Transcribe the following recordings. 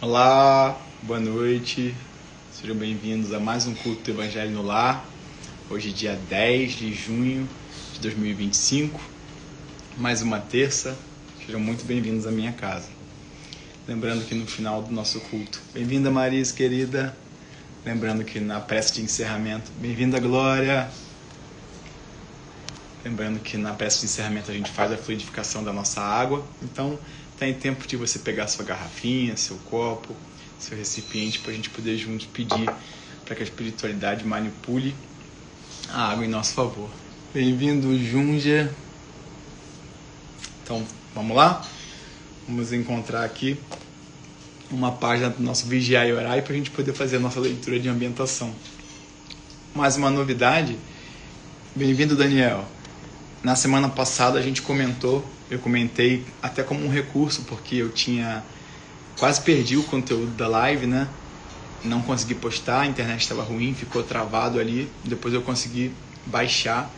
Olá, boa noite, sejam bem-vindos a mais um culto do Evangelho no Lar. Hoje, dia 10 de junho de 2025, mais uma terça, sejam muito bem-vindos à minha casa. Lembrando que no final do nosso culto, bem-vinda Marisa, querida. Lembrando que na prece de encerramento, bem-vinda Glória. Lembrando que na prece de encerramento a gente faz a fluidificação da nossa água, então tem tempo de você pegar sua garrafinha, seu copo, seu recipiente, para a gente poder juntos pedir para que a espiritualidade manipule a água em nosso favor. Bem-vindo, Junger. Então, vamos lá? Vamos encontrar aqui uma página do nosso Vigiar e Orar para a gente poder fazer a nossa leitura de ambientação. Mais uma novidade. Bem-vindo, Daniel. Na semana passada a gente eu comentei até como um recurso, porque eu quase perdi o conteúdo da live, né? Não consegui postar, a internet estava ruim, ficou travado ali. Depois eu consegui baixar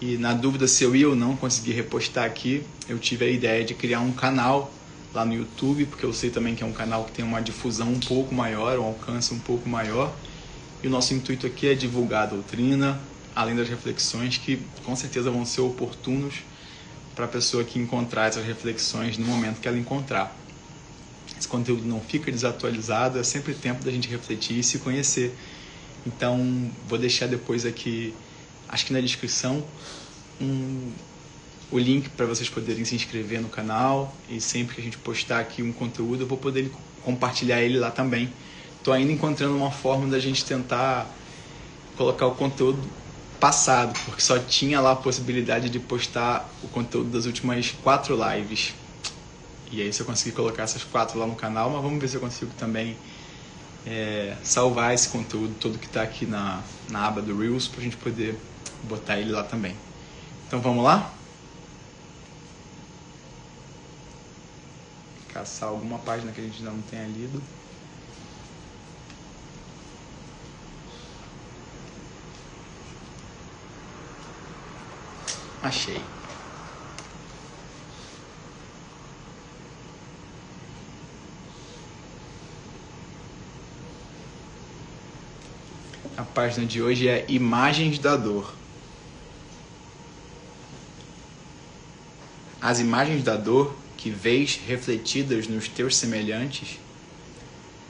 e, na dúvida se eu ia ou não conseguir repostar aqui, eu tive a ideia de criar um canal lá no YouTube, porque eu sei também que é um canal que tem uma difusão um pouco maior, um alcance um pouco maior. E o nosso intuito aqui é divulgar a doutrina, além das reflexões que com certeza vão ser oportunos para a pessoa que encontrar essas reflexões no momento que ela encontrar. Esse conteúdo não fica desatualizado, é sempre tempo da gente refletir e se conhecer. Então, vou deixar depois aqui, acho que na descrição, o link para vocês poderem se inscrever no canal, e sempre que a gente postar aqui um conteúdo, eu vou poder compartilhar ele lá também. Estou ainda encontrando uma forma da gente tentar colocar o conteúdo passado, porque só tinha lá a possibilidade de postar o conteúdo das últimas 4 lives. E aí se eu conseguir colocar essas 4 lá no canal, mas vamos ver se eu consigo também salvar esse conteúdo todo que está aqui na aba do Reels, para a gente poder botar ele lá também. Então vamos lá? Caçar alguma página que a gente ainda não tenha lido. Achei. A página de hoje é Imagens da Dor. As imagens da dor que vês refletidas nos teus semelhantes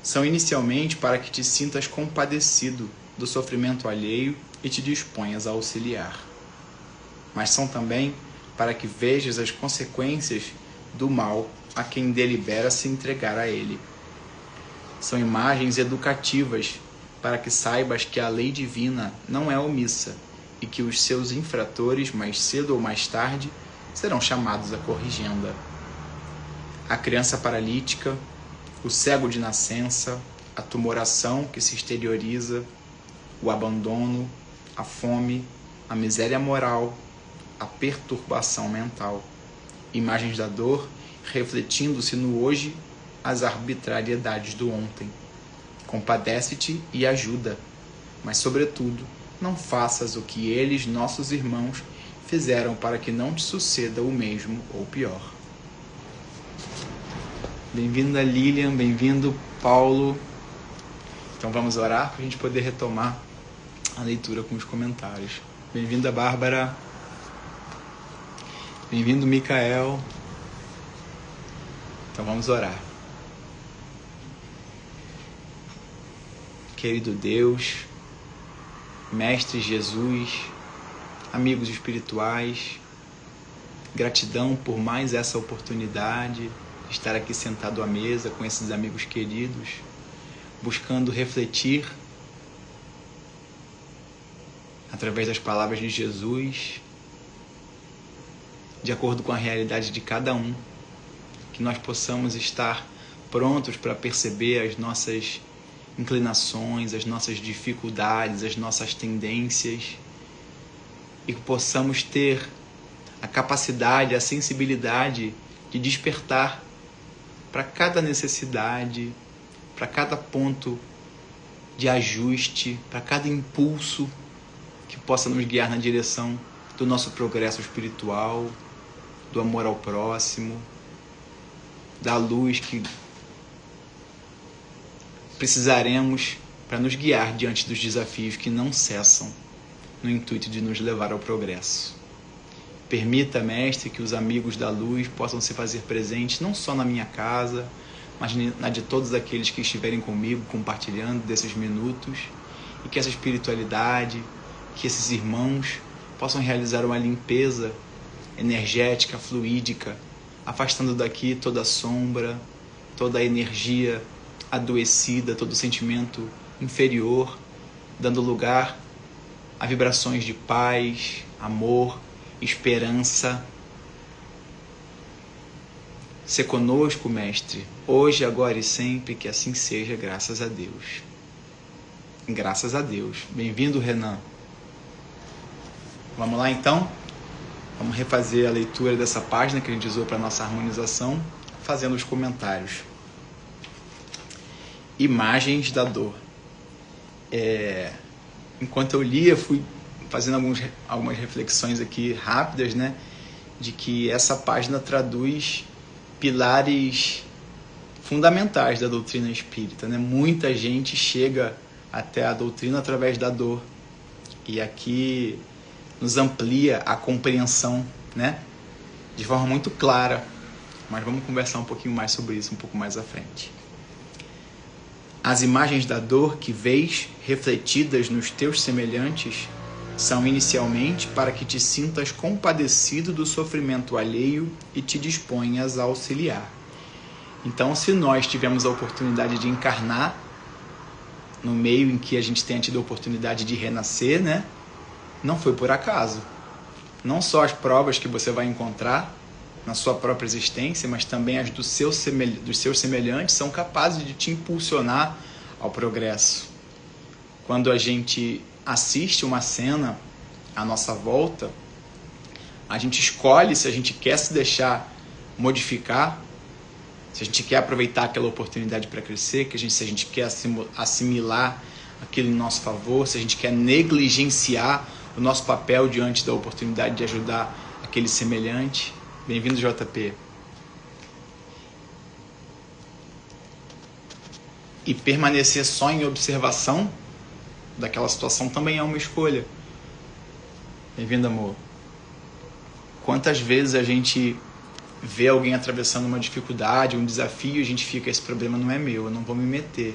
são inicialmente para que te sintas compadecido do sofrimento alheio e te disponhas a auxiliar. Mas são também para que vejas as consequências do mal a quem delibera se entregar a ele. São imagens educativas para que saibas que a lei divina não é omissa e que os seus infratores, mais cedo ou mais tarde, serão chamados à corrigenda. A criança paralítica, o cego de nascença, a tumoração que se exterioriza, o abandono, a fome, a miséria moral, a perturbação mental, imagens da dor refletindo-se no hoje as arbitrariedades do ontem. Compadece-te e ajuda, mas sobretudo não faças o que eles, nossos irmãos, fizeram para que não te suceda o mesmo ou pior. Bem-vinda Lilian, bem-vindo Paulo. Então vamos orar para a gente poder retomar a leitura com os comentários. Bem-vinda Bárbara. Bem-vindo, Micael. Então vamos orar. Querido Deus, Mestre Jesus, amigos espirituais, gratidão por mais essa oportunidade de estar aqui sentado à mesa com esses amigos queridos, buscando refletir através das palavras de Jesus, de acordo com a realidade de cada um, que nós possamos estar prontos para perceber as nossas inclinações, as nossas dificuldades, as nossas tendências, e que possamos ter a capacidade, a sensibilidade de despertar para cada necessidade, para cada ponto de ajuste, para cada impulso que possa nos guiar na direção do nosso progresso espiritual, do amor ao próximo, da luz que precisaremos para nos guiar diante dos desafios que não cessam no intuito de nos levar ao progresso. Permita, Mestre, que os amigos da luz possam se fazer presentes não só na minha casa, mas na de todos aqueles que estiverem comigo, compartilhando desses minutos, e que essa espiritualidade, que esses irmãos possam realizar uma limpeza energética, fluídica, afastando daqui toda a sombra, toda a energia adoecida, todo o sentimento inferior, dando lugar a vibrações de paz, amor, esperança. Se conosco, Mestre, hoje, agora e sempre, que assim seja, graças a Deus. Graças a Deus. Bem-vindo, Renan. Vamos lá, então? Vamos refazer a leitura dessa página que a gente usou para a nossa harmonização, fazendo os comentários. Imagens da dor. Enquanto eu lia, fui fazendo algumas reflexões aqui rápidas, né? De que essa página traduz pilares fundamentais da doutrina espírita, né? Muita gente chega até a doutrina através da dor. E aqui nos amplia a compreensão, né? De forma muito clara. Mas vamos conversar um pouquinho mais sobre isso um pouco mais à frente. As imagens da dor que vês refletidas nos teus semelhantes são inicialmente para que te sintas compadecido do sofrimento alheio e te disponhas a auxiliar. Então, se nós tivemos a oportunidade de encarnar no meio em que a gente tenha tido a oportunidade de renascer, né? Não foi por acaso. Não só as provas que você vai encontrar na sua própria existência, mas também as dos seus semelhantes são capazes de te impulsionar ao progresso. Quando a gente assiste uma cena à nossa volta, a gente escolhe se a gente quer se deixar modificar, se a gente quer aproveitar aquela oportunidade para crescer, se a gente quer assimilar aquilo em nosso favor, se a gente quer negligenciar o nosso papel diante da oportunidade de ajudar aquele semelhante. Bem-vindo, JP. E permanecer só em observação daquela situação também é uma escolha. Bem-vindo, amor. Quantas vezes a gente vê alguém atravessando uma dificuldade, um desafio, e a gente fica, esse problema não é meu, eu não vou me meter.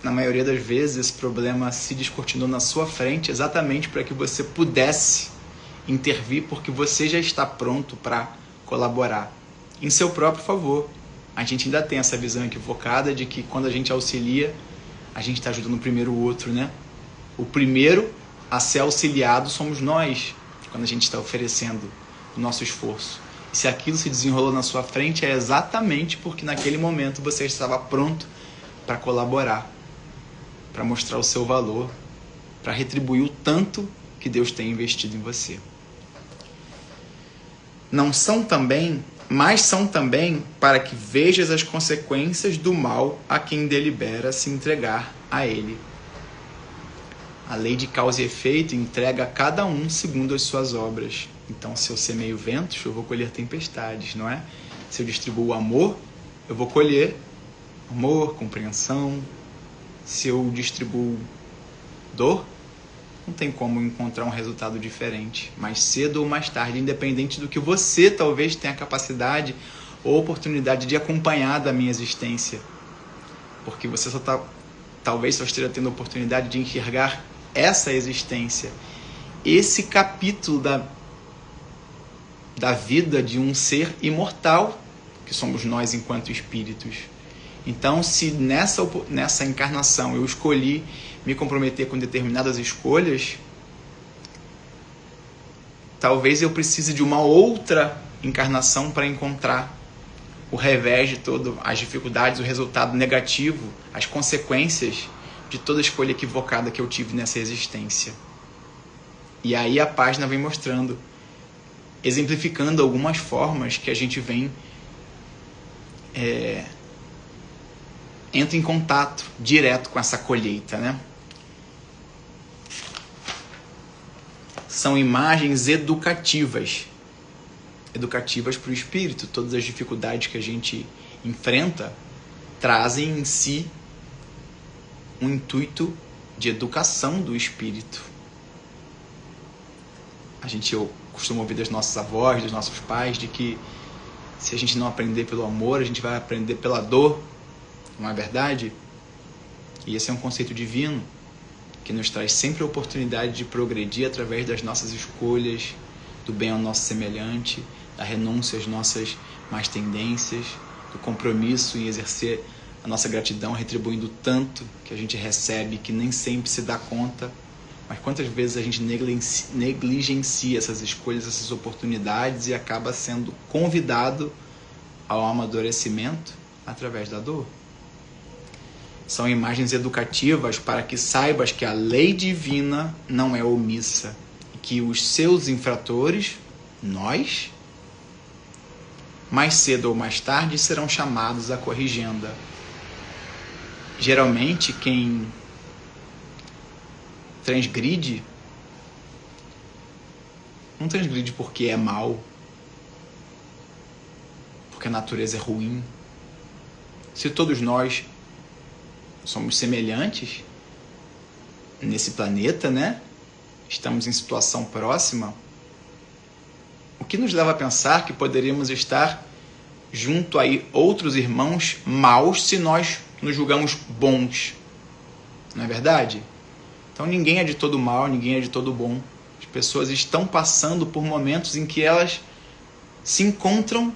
Na maioria das vezes, esse problema se descortinou na sua frente exatamente para que você pudesse intervir, porque você já está pronto para colaborar em seu próprio favor. A gente ainda tem essa visão equivocada de que quando a gente auxilia, a gente está ajudando primeiro o outro, né? O primeiro a ser auxiliado somos nós, quando a gente está oferecendo o nosso esforço. E se aquilo se desenrolou na sua frente, é exatamente porque naquele momento você estava pronto para colaborar, para mostrar o seu valor, para retribuir o tanto que Deus tem investido em você. Mas são também para que vejas as consequências do mal a quem delibera se entregar a ele. A lei de causa e efeito entrega a cada um segundo as suas obras. Então, se eu semeio ventos, eu vou colher tempestades, não é? Se eu distribuo amor, eu vou colher amor, compreensão. Se eu distribuo dor, não tem como encontrar um resultado diferente. Mais cedo ou mais tarde, independente do que você talvez tenha a capacidade ou oportunidade de acompanhar da minha existência. Porque você talvez só esteja tendo a oportunidade de enxergar essa existência, esse capítulo da vida de um ser imortal, que somos nós enquanto espíritos. Então, se nessa encarnação eu escolhi me comprometer com determinadas escolhas, talvez eu precise de uma outra encarnação para encontrar o revés de todas as dificuldades, o resultado negativo, as consequências de toda escolha equivocada que eu tive nessa existência. E aí a página vem mostrando, exemplificando algumas formas que a gente vem entra em contato direto com essa colheita, né? São imagens educativas para o espírito. Todas as dificuldades que a gente enfrenta trazem em si um intuito de educação do espírito. Eu costumo ouvir das nossas avós, dos nossos pais, de que se a gente não aprender pelo amor, a gente vai aprender pela dor. Não é verdade? E esse é um conceito divino que nos traz sempre a oportunidade de progredir através das nossas escolhas, do bem ao nosso semelhante, da renúncia às nossas más tendências, do compromisso em exercer a nossa gratidão, retribuindo tanto que a gente recebe, que nem sempre se dá conta. Mas quantas vezes a gente negligencia essas escolhas, essas oportunidades e acaba sendo convidado ao amadurecimento através da dor? São imagens educativas para que saibas que a lei divina não é omissa e que os seus infratores, nós, mais cedo ou mais tarde serão chamados à corrigenda. Geralmente quem transgride, não transgride porque é mal, porque a natureza é ruim. Se todos nós somos semelhantes nesse planeta, né? Estamos em situação próxima. O que nos leva a pensar que poderíamos estar junto a outros irmãos maus se nós nos julgamos bons? Não é verdade? Então ninguém é de todo mal, ninguém é de todo bom. As pessoas estão passando por momentos em que elas se encontram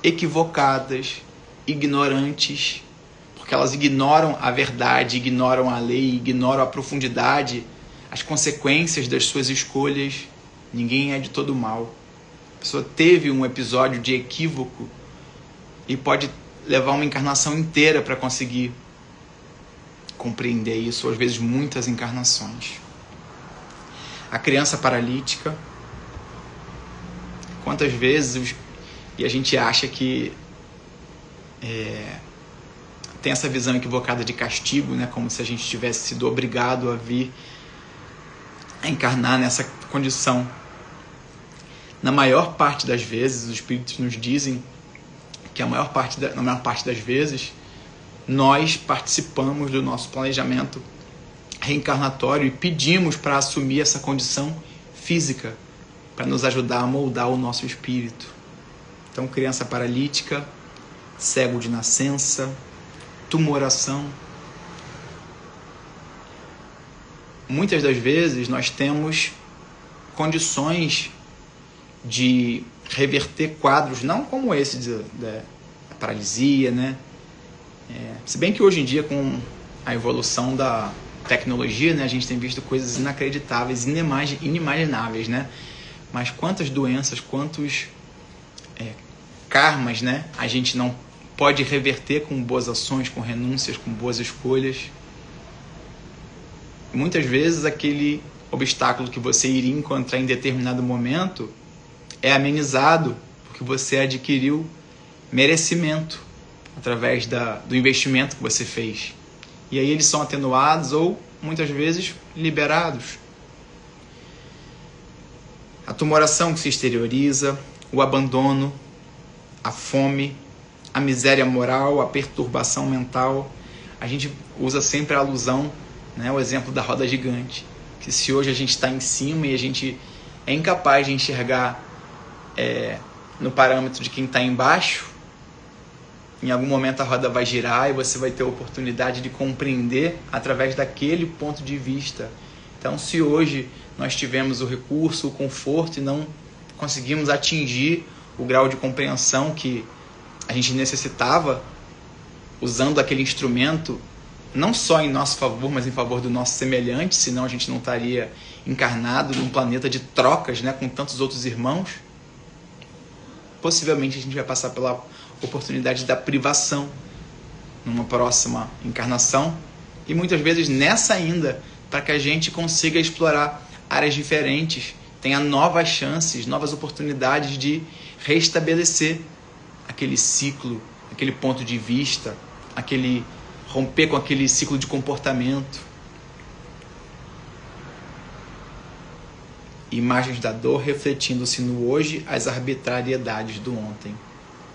equivocadas, ignorantes, porque elas ignoram a verdade, ignoram a lei, ignoram a profundidade, as consequências das suas escolhas. Ninguém é de todo mal. A pessoa teve um episódio de equívoco e pode levar uma encarnação inteira para conseguir compreender isso, ou às vezes muitas encarnações. A criança paralítica, quantas vezes, e a gente acha que tem essa visão equivocada de castigo, né? Como se a gente tivesse sido obrigado a vir a encarnar nessa condição. Na maior parte das vezes, os espíritos nos dizem que na maior parte das vezes nós participamos do nosso planejamento reencarnatório e pedimos para assumir essa condição física, para nos ajudar a moldar o nosso espírito. Então, criança paralítica, cego de nascença, tumoração. Muitas das vezes nós temos condições de reverter quadros, não como esse da paralisia, né? Se bem que hoje em dia, com a evolução da tecnologia, né, a gente tem visto coisas inacreditáveis, inimagináveis, né? Mas quantas doenças, quantos karmas, né, a gente não pode reverter com boas ações, com renúncias, com boas escolhas. Muitas vezes aquele obstáculo que você iria encontrar em determinado momento é amenizado porque você adquiriu merecimento através do investimento que você fez. E aí eles são atenuados ou, muitas vezes, liberados. A tumoração que se exterioriza, o abandono, a fome, a miséria moral, a perturbação mental. A gente usa sempre a alusão, né, o exemplo da roda gigante. Que se hoje a gente está em cima e a gente é incapaz de enxergar no parâmetro de quem está embaixo, em algum momento a roda vai girar e você vai ter a oportunidade de compreender através daquele ponto de vista. Então, se hoje nós tivemos o recurso, o conforto e não conseguimos atingir o grau de compreensão que a gente necessitava, usando aquele instrumento, não só em nosso favor, mas em favor do nosso semelhante, senão a gente não estaria encarnado num planeta de trocas, né, com tantos outros irmãos. Possivelmente a gente vai passar pela oportunidade da privação numa próxima encarnação e muitas vezes nessa ainda, para que a gente consiga explorar áreas diferentes, tenha novas chances, novas oportunidades de restabelecer aquele ciclo, aquele ponto de vista, romper com aquele ciclo de comportamento. Imagens da dor refletindo-se no hoje as arbitrariedades do ontem.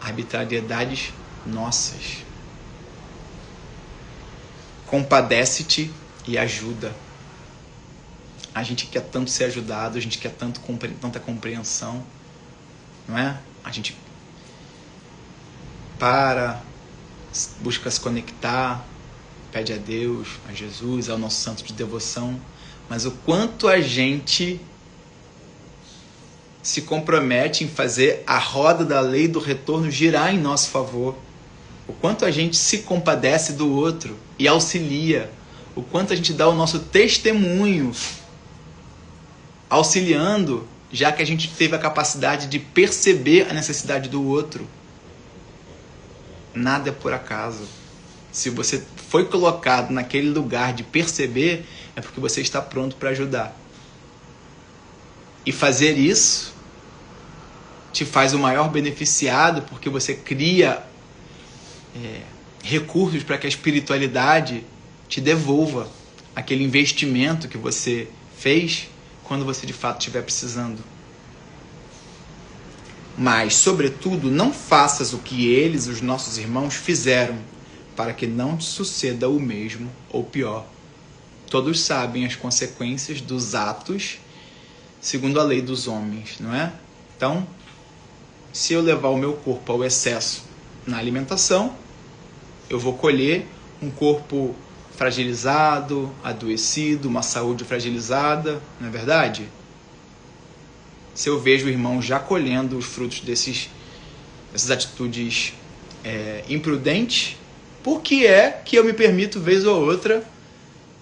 arbitrariedades nossas. Compadece-te e ajuda. A gente quer tanto ser ajudado, a gente quer tanta compreensão, não é? A gente busca se conectar, pede a Deus, a Jesus, ao nosso santo de devoção, mas o quanto a gente se compromete em fazer a roda da lei do retorno girar em nosso favor, o quanto a gente se compadece do outro e auxilia, o quanto a gente dá o nosso testemunho auxiliando, já que a gente teve a capacidade de perceber a necessidade do outro. Nada é por acaso. Se você foi colocado naquele lugar de perceber, é porque você está pronto para ajudar. E fazer isso te faz o maior beneficiado, porque você cria recursos para que a espiritualidade te devolva aquele investimento que você fez quando você de fato estiver precisando. Mas, sobretudo, não faças o que eles, os nossos irmãos, fizeram, para que não te suceda o mesmo ou pior. Todos sabem as consequências dos atos segundo a lei dos homens, não é? Então, se eu levar o meu corpo ao excesso na alimentação, eu vou colher um corpo fragilizado, adoecido, uma saúde fragilizada, não é verdade? Se eu vejo o irmão já colhendo os frutos dessas atitudes imprudentes, por que é que eu me permito, vez ou outra,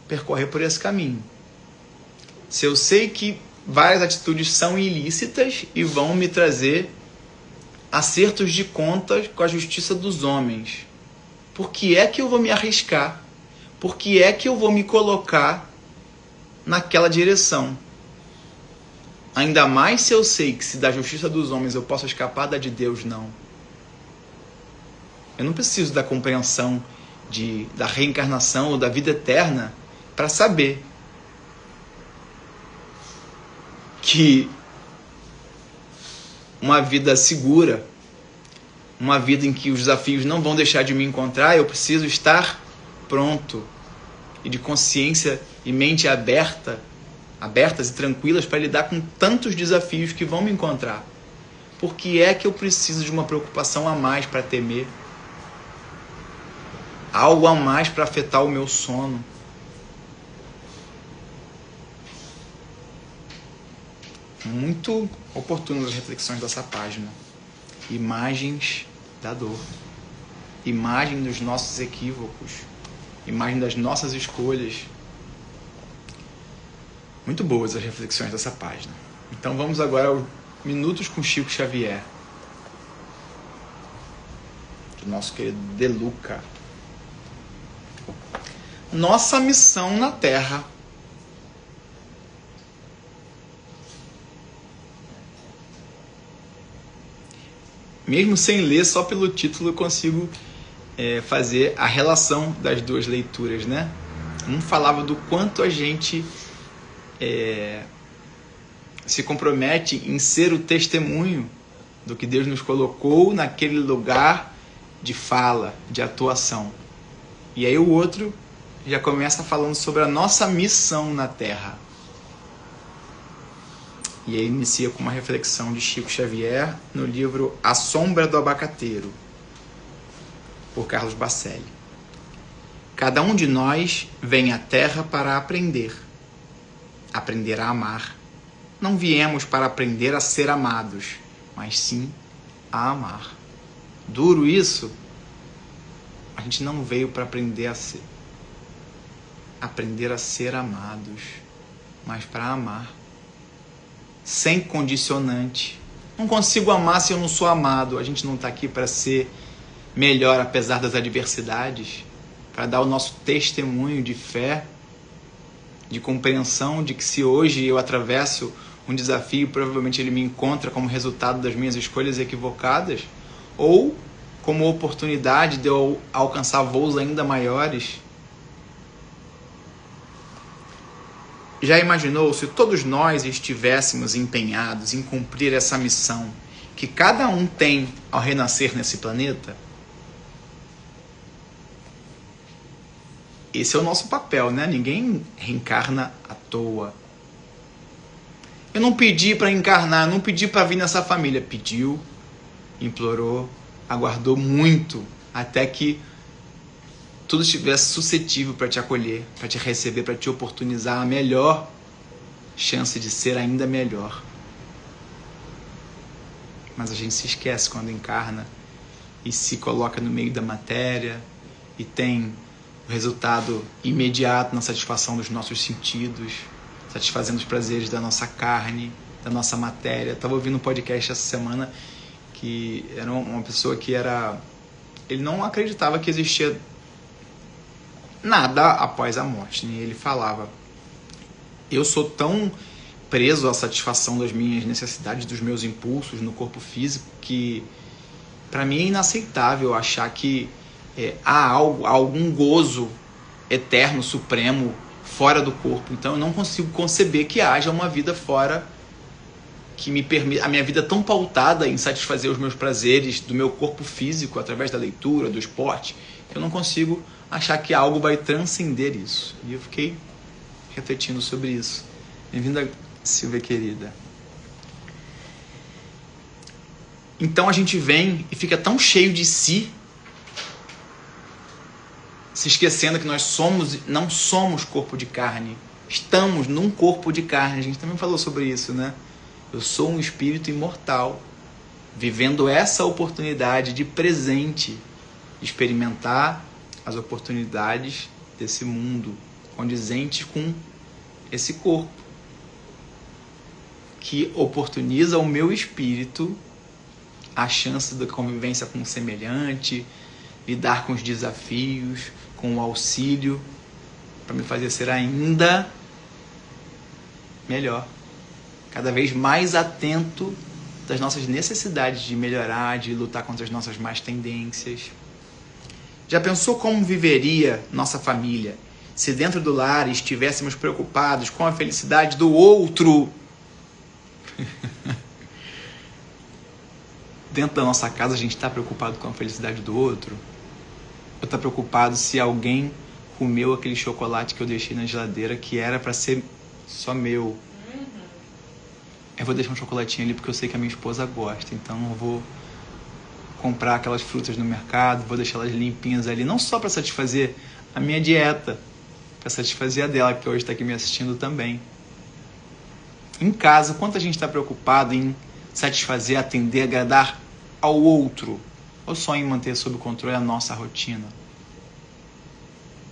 percorrer por esse caminho? Se eu sei que várias atitudes são ilícitas e vão me trazer acertos de contas com a justiça dos homens, por que é que eu vou me arriscar? Por que é que eu vou me colocar naquela direção? Ainda mais se eu sei que se da justiça dos homens eu posso escapar da de Deus, não. Eu não preciso da compreensão da reencarnação ou da vida eterna para saber que uma vida segura, uma vida em que os desafios não vão deixar de me encontrar, eu preciso estar pronto e de consciência e mente abertas e tranquilas para lidar com tantos desafios que vão me encontrar. Por que é que eu preciso de uma preocupação a mais para temer? Algo a mais para afetar o meu sono? Muito oportunas as reflexões dessa página. Imagens da dor. Imagem dos nossos equívocos. Imagem das nossas escolhas. Muito boas as reflexões dessa página. Então vamos agora aos Minutos com Chico Xavier, do nosso querido De Luca. Nossa missão na Terra. Mesmo sem ler, só pelo título eu consigo fazer a relação das duas leituras, né? Um falava do quanto a gente se compromete em ser o testemunho do que Deus nos colocou naquele lugar de fala, de atuação. E aí o outro já começa falando sobre a nossa missão na Terra. E aí inicia com uma reflexão de Chico Xavier no livro A Sombra do Abacateiro, por Carlos Bacelli. Cada um de nós vem à Terra para aprender a amar. Não viemos para aprender a ser amados, mas sim a amar. Duro isso? A gente não veio para aprender a ser amados, mas para amar. Sem condicionante. Não consigo amar se eu não sou amado. A gente não está aqui para ser melhor apesar das adversidades, para dar o nosso testemunho de fé, de compreensão de que se hoje eu atravesso um desafio, provavelmente ele me encontra como resultado das minhas escolhas equivocadas, ou como oportunidade de eu alcançar voos ainda maiores. Já imaginou se todos nós estivéssemos empenhados em cumprir essa missão que cada um tem ao renascer nesse planeta? Esse é o nosso papel, né? Ninguém reencarna à toa. Eu não pedi para encarnar, não pedi para vir nessa família. Pediu, implorou, aguardou muito até que tudo estivesse suscetível para te acolher, para te receber, para te oportunizar a melhor chance de ser ainda melhor. Mas a gente se esquece quando encarna e se coloca no meio da matéria e tem o resultado imediato na satisfação dos nossos sentidos, satisfazendo os prazeres da nossa carne, da nossa matéria. Estava ouvindo um podcast essa semana que era uma pessoa que ele não acreditava que existia nada após a morte, né? Ele falava: eu sou tão preso à satisfação das minhas necessidades, dos meus impulsos no corpo físico, que para mim é inaceitável achar que há algum gozo eterno, supremo, fora do corpo. Então eu não consigo conceber que haja uma vida fora, que me permita, a minha vida tão pautada em satisfazer os meus prazeres do meu corpo físico através da leitura, do esporte, que eu não consigo achar que algo vai transcender isso. E eu fiquei refletindo sobre isso. Bem-vinda, Silvia querida. Então a gente vem e fica tão cheio de si, se esquecendo que nós não somos corpo de carne. Estamos num corpo de carne. A gente também falou sobre isso, né? Eu sou um espírito imortal, vivendo essa oportunidade de presente, de experimentar as oportunidades desse mundo, condizentes com esse corpo, que oportuniza ao meu espírito a chance da convivência com o semelhante, lidar com os desafios, com o auxílio, para me fazer ser ainda melhor, cada vez mais atento das nossas necessidades de melhorar, de lutar contra as nossas más tendências. Já pensou como viveria nossa família se dentro do lar estivéssemos preocupados com a felicidade do outro? Dentro da nossa casa a gente está preocupado com a felicidade do outro? Ou está preocupado se alguém comeu aquele chocolate que eu deixei na geladeira que era para ser só meu? Eu vou deixar um chocolatinho ali porque eu sei que a minha esposa gosta, então eu vou comprar aquelas frutas no mercado, vou deixar elas limpinhas ali, não só para satisfazer a minha dieta, para satisfazer a dela, que hoje está aqui me assistindo também. Em casa, quanto a gente está preocupado em satisfazer, atender, agradar ao outro, ou só em manter sob controle a nossa rotina?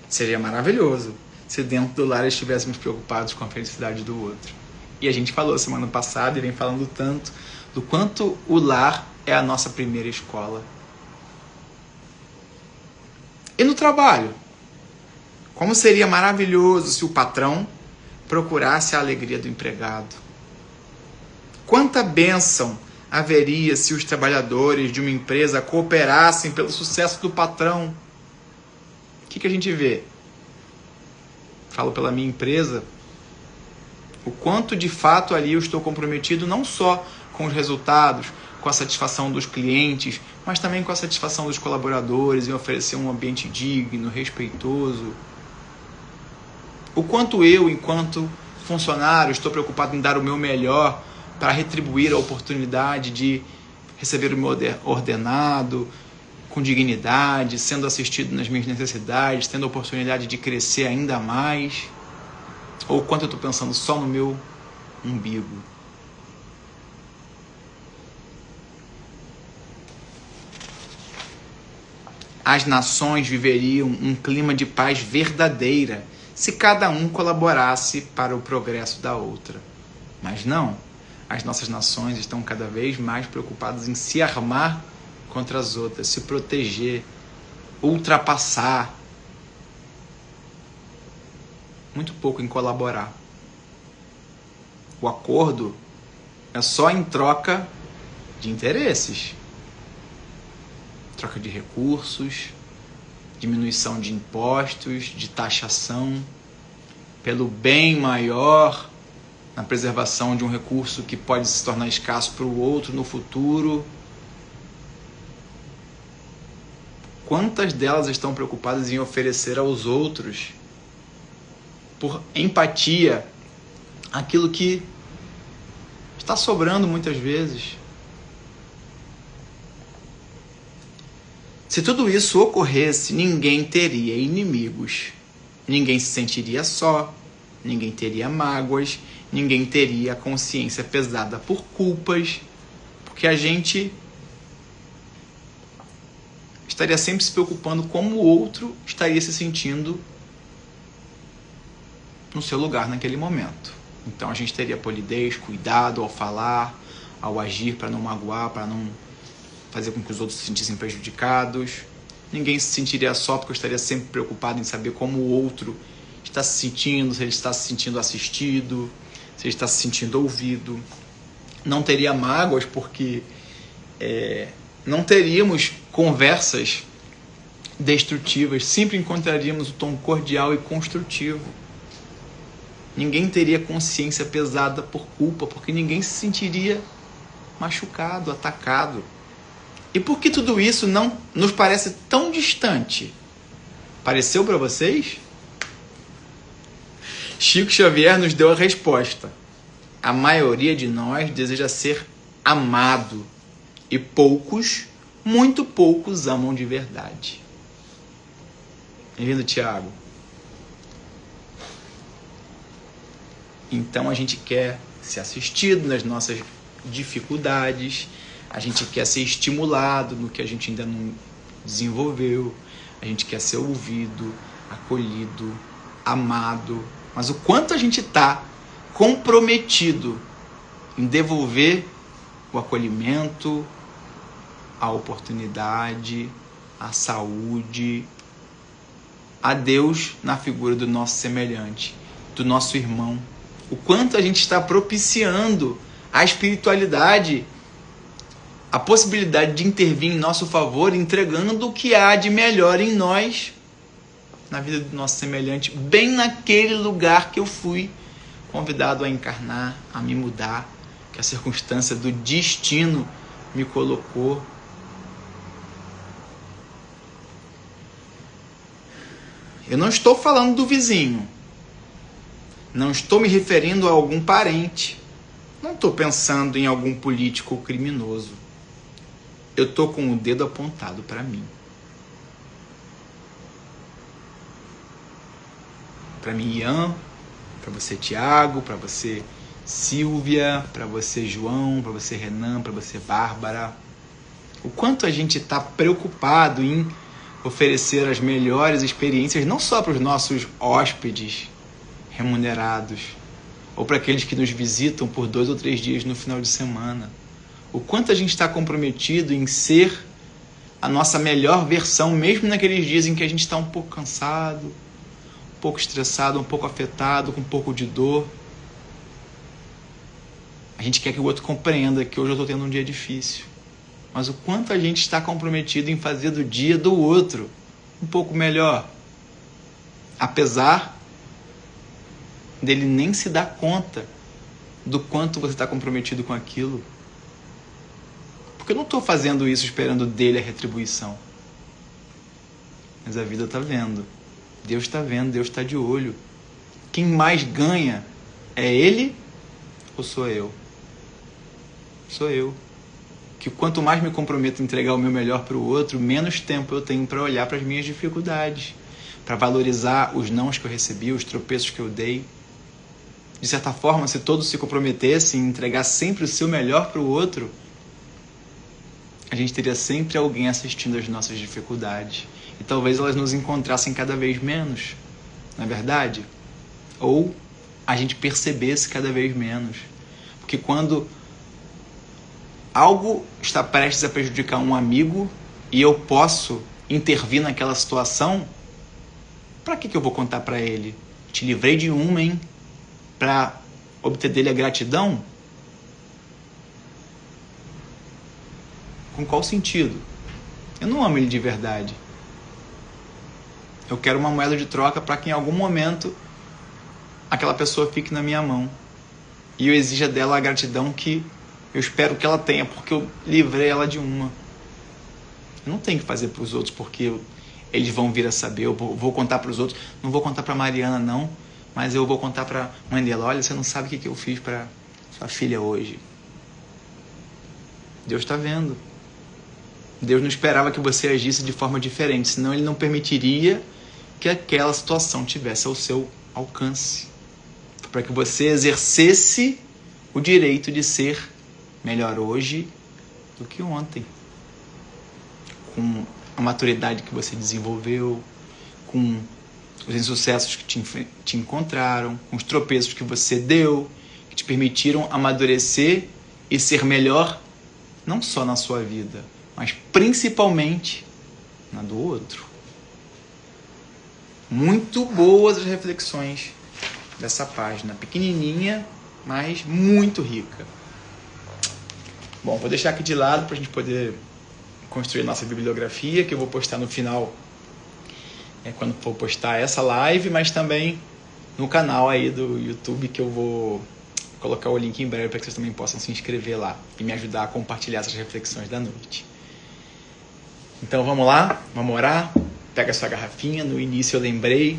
Seria maravilhoso se dentro do lar estivéssemos preocupados com a felicidade do outro. E a gente falou semana passada e vem falando tanto do quanto o lar é a nossa primeira escola. E no trabalho? Como seria maravilhoso se o patrão procurasse a alegria do empregado. Quanta bênção haveria se os trabalhadores de uma empresa cooperassem pelo sucesso do patrão. O que a gente vê? Falo pela minha empresa, o quanto de fato ali eu estou comprometido não só com os resultados, com a satisfação dos clientes, mas também com a satisfação dos colaboradores, em oferecer um ambiente digno, respeitoso. O quanto eu, enquanto funcionário, estou preocupado em dar o meu melhor para retribuir a oportunidade de receber o meu ordenado com dignidade, sendo assistido nas minhas necessidades, tendo a oportunidade de crescer ainda mais. Ou quanto eu estou pensando só no meu umbigo. As nações viveriam um clima de paz verdadeira se cada um colaborasse para o progresso da outra. Mas não, as nossas nações estão cada vez mais preocupadas em se armar contra as outras, se proteger, ultrapassar. Muito pouco em colaborar. O acordo é só em troca de interesses. Troca de recursos, diminuição de impostos, de taxação, pelo bem maior na preservação de um recurso que pode se tornar escasso para o outro no futuro. Quantas delas estão preocupadas em oferecer aos outros, por empatia, aquilo que está sobrando muitas vezes? Se tudo isso ocorresse, ninguém teria inimigos, ninguém se sentiria só, ninguém teria mágoas, ninguém teria a consciência pesada por culpas, porque a gente estaria sempre se preocupando como o outro estaria se sentindo no seu lugar naquele momento. Então a gente teria polidez, cuidado ao falar, ao agir, para não magoar, para não fazer com que os outros se sentissem prejudicados. Ninguém se sentiria só, porque eu estaria sempre preocupado em saber como o outro está se sentindo, se ele está se sentindo assistido, se ele está se sentindo ouvido. Não teria mágoas, porque não teríamos conversas destrutivas, sempre encontraríamos o tom cordial e construtivo. Ninguém teria consciência pesada por culpa, porque ninguém se sentiria machucado, atacado. E por que tudo isso não nos parece tão distante? Pareceu para vocês? Chico Xavier nos deu a resposta. A maioria de nós deseja ser amado e poucos, muito poucos, amam de verdade. Bem-vindo, Tiago. Então a gente quer ser assistido nas nossas dificuldades, a gente quer ser estimulado no que a gente ainda não desenvolveu, a gente quer ser ouvido, acolhido, amado. Mas o quanto a gente está comprometido em devolver o acolhimento, a oportunidade, a saúde, a Deus na figura do nosso semelhante, do nosso irmão. O quanto a gente está propiciando a espiritualidade, a possibilidade de intervir em nosso favor, entregando o que há de melhor em nós, na vida do nosso semelhante, bem naquele lugar que eu fui convidado a encarnar, a me mudar, que a circunstância do destino me colocou. Eu não estou falando do vizinho, não estou me referindo a algum parente, não estou pensando em algum político ou criminoso. Eu estou com o dedo apontado para mim. Para mim, Ian, para você, Tiago, para você, Silvia, para você, João, para você, Renan, para você, Bárbara. O quanto a gente está preocupado em oferecer as melhores experiências, não só para os nossos hóspedes remunerados, ou para aqueles que nos visitam por 2 ou 3 dias no final de semana. O quanto a gente está comprometido em ser a nossa melhor versão, mesmo naqueles dias em que a gente está um pouco cansado, um pouco estressado, um pouco afetado, com um pouco de dor. A gente quer que o outro compreenda que hoje eu estou tendo um dia difícil. Mas o quanto a gente está comprometido em fazer do dia do outro um pouco melhor. Apesar dele nem se dar conta do quanto você está comprometido com aquilo. Porque eu não estou fazendo isso esperando dele a retribuição. Mas a vida está vendo. Deus está vendo, Deus está de olho. Quem mais ganha é ele ou sou eu? Sou eu. Que quanto mais me comprometo em entregar o meu melhor para o outro, menos tempo eu tenho para olhar para as minhas dificuldades, para valorizar os nãos que eu recebi, os tropeços que eu dei. De certa forma, se todos se comprometessem em entregar sempre o seu melhor para o outro, a gente teria sempre alguém assistindo às nossas dificuldades. E talvez elas nos encontrassem cada vez menos, não é verdade? Ou a gente percebesse cada vez menos. Porque quando algo está prestes a prejudicar um amigo e eu posso intervir naquela situação, para que eu vou contar para ele? Te livrei de uma, hein? Para obter dele a gratidão? Com qual sentido? Eu não amo ele de verdade. Eu quero uma moeda de troca para que em algum momento aquela pessoa fique na minha mão. e eu exija dela a gratidão que eu espero que ela tenha, porque eu livrei ela de uma. Eu não tenho que fazer para os outros porque eles vão vir a saber. Eu vou contar para os outros. Não vou contar para Mariana, não, mas eu vou contar para a mãe dela. Olha, você não sabe o que eu fiz para sua filha hoje. Deus está vendo. Deus não esperava que você agisse de forma diferente, senão Ele não permitiria que aquela situação tivesse ao seu alcance. Para que você exercesse o direito de ser melhor hoje do que ontem. Com a maturidade que você desenvolveu, com os insucessos que te encontraram, com os tropeços que você deu, que te permitiram amadurecer e ser melhor, não só na sua vida, mas principalmente na do outro. Muito boas as reflexões dessa página, pequenininha, mas muito rica. Bom, vou deixar aqui de lado para a gente poder construir nossa bibliografia, que eu vou postar no final, quando for postar essa live, mas também no canal aí do YouTube, que eu vou colocar o link em breve para que vocês também possam se inscrever lá e me ajudar a compartilhar essas reflexões da noite. Então vamos lá, vamos orar. Pega a sua garrafinha. No início eu lembrei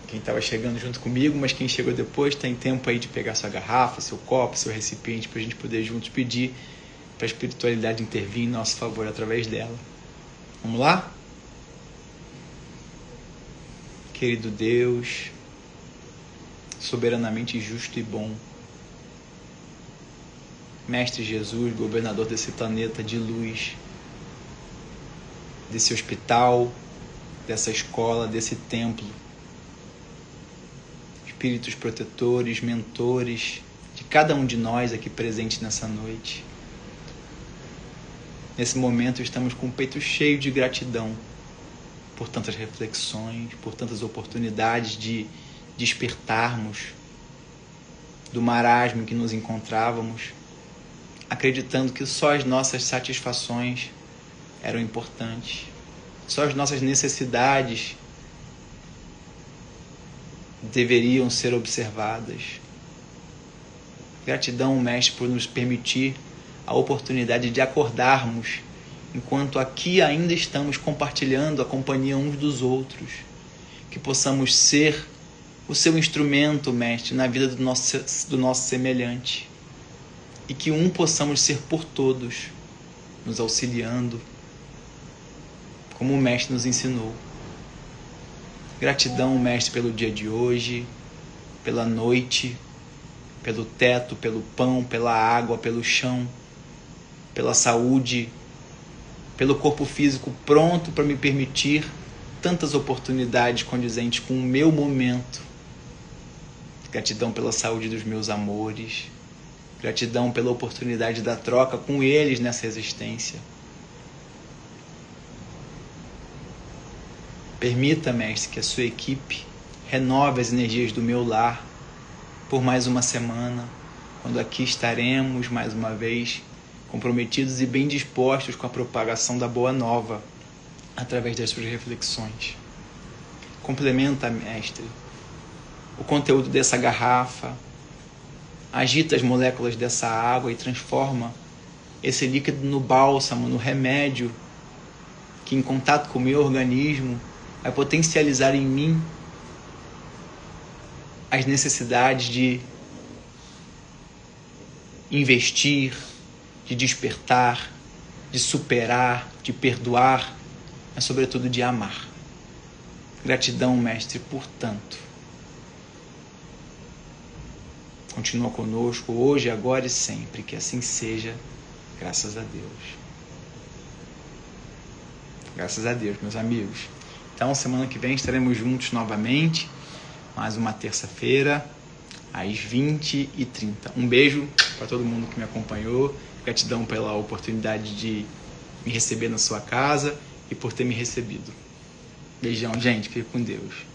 quem estava chegando junto comigo, mas quem chegou depois tem tempo aí de pegar sua garrafa, seu copo, seu recipiente, para a gente poder juntos pedir para a espiritualidade intervir em nosso favor através dela. Vamos lá? Querido Deus, soberanamente justo e bom, Mestre Jesus, governador desse planeta de luz, desse hospital, dessa escola, desse templo, espíritos protetores, mentores de cada um de nós aqui presente nessa noite. Nesse momento estamos com o peito cheio de gratidão por tantas reflexões, por tantas oportunidades de despertarmos do marasmo em que nos encontrávamos, acreditando que só as nossas satisfações eram importantes, só as nossas necessidades deveriam ser observadas. Gratidão, Mestre, por nos permitir a oportunidade de acordarmos enquanto aqui ainda estamos compartilhando a companhia uns dos outros, que possamos ser o seu instrumento, Mestre, na vida do nosso semelhante, e que possamos ser por todos, nos auxiliando, como o Mestre nos ensinou. Gratidão, Mestre, pelo dia de hoje, pela noite, pelo teto, pelo pão, pela água, pelo chão, pela saúde, pelo corpo físico pronto para me permitir tantas oportunidades condizentes com o meu momento. Gratidão pela saúde dos meus amores, gratidão pela oportunidade da troca com eles nessa existência. Permita, Mestre, que a sua equipe renove as energias do meu lar por mais uma semana, quando aqui estaremos mais uma vez comprometidos e bem dispostos com a propagação da Boa Nova através das suas reflexões. Complementa, Mestre, o conteúdo dessa garrafa, agita as moléculas dessa água e transforma esse líquido no bálsamo, no remédio, que em contato com o meu organismo vai potencializar em mim as necessidades de investir, de despertar, de superar, de perdoar, mas sobretudo de amar. Gratidão, Mestre, por tanto. Continua conosco hoje, agora e sempre, que assim seja, graças a Deus. Graças a Deus, meus amigos. Então, semana que vem estaremos juntos novamente, mais uma terça-feira, às 20h30. Um beijo para todo mundo que me acompanhou. Gratidão pela oportunidade de me receber na sua casa e por ter me recebido. Beijão, gente. Fique com Deus.